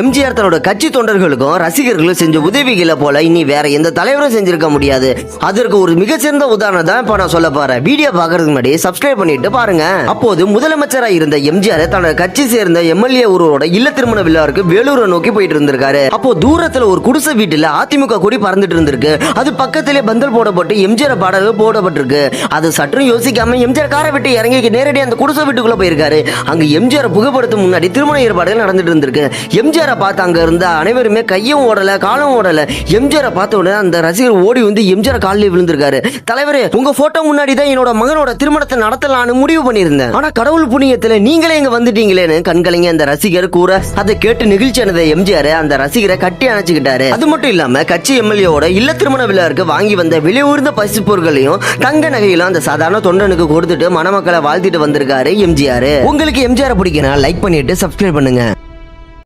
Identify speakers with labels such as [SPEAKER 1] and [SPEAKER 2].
[SPEAKER 1] எம்ஜிஆர் தன்னோட கட்சி தொண்டர்களுக்கும் ரசிகர்களும் செஞ்ச உதவிகளை போல இனி வேற எந்த தலைவரும் செஞ்சிருக்க முடியாது. அதற்கு ஒரு மிகச்சிறந்த உதாரணம் தான் இப்ப நான் சொல்ல போறேன். வீடியோ பாக்குறதுக்கு முன்னாடி சப்ஸ்கிரைப் பண்ணிட்டு பாருங்க. அப்போது முதலமைச்சரா இருந்த எம்ஜிஆர் தன்னோட கட்சி சேர்ந்த எம்எல்ஏ ஒருவரோட இல்ல திருமண விழாவுக்கு வேலூரை நோக்கி போயிட்டு இருந்திருக்காரு. அப்போ தூரத்துல ஒரு குடிசை வீட்டுல அதிமுக கொடி பறந்துட்டு இருந்திருக்கு. அது பக்கத்திலே பந்தல் போடப்பட்டு எம்ஜிஆர் பாடல்கள் போடப்பட்டிருக்கு. அது சற்றும் யோசிக்காம எம்ஜிஆர் காரை விட்டு இறங்கி நேரடியாக அந்த குடிசை வீட்டுக்குள்ள போயிருக்காரு. அங்க எம்ஜிஆர் புகைப்படத்துக்கு முன்னாடி திருமண ஏற்பாடுகள் நடந்துட்டு இருந்திருக்கு. எம்ஜிஆரை பார்த்து அங்க இருந்த அனைவருமே கையும் ஓடல காலம் ஓடல. எம்ஜிஆரை பார்த்த உடனே அந்த ரசிகர் ஓடி வந்து எம்ஜிஆர் காலில் விழுந்திருக்காரு. தலைவரே, உங்க போட்டோ முன்னாடி தான் என்னோட மகனோட திருமணத்தை நடத்தலாம்னு முடிவு பண்ணியிருந்தேன். ஆனா கடவுள் புண்ணியத்துல நீங்களே இங்க வந்துட்டீங்களேன்னு கண்கலங்க அந்த ரசிகர் கூற, அதை கேட்டு நெகிழ்ச்சி அடைந்த எம்ஜிஆர் அந்த ரசிகரை கட்டி அணைச்சுக்கிட்டாரு. அது மட்டும் இல்லாம கட்சி எம்எல்ஏவோட இல்ல திருமண விழாவுக்கு வாங்கி வந்த விலையுயர்ந்த பரிசு பொருட்களையும் தங்க நகையிலும் அந்த சாதாரண தொண்டனுக்கு கொடுத்துட்டு மணமக்களை வாழ்த்திட்டு வந்திருக்காரு எம்ஜிஆர். உங்களுக்கு எம்ஜிஆர் பிடிக்கணும் லைக் பண்ணிட்டு சப்ஸ்கிரைப் பண்ணுங்க.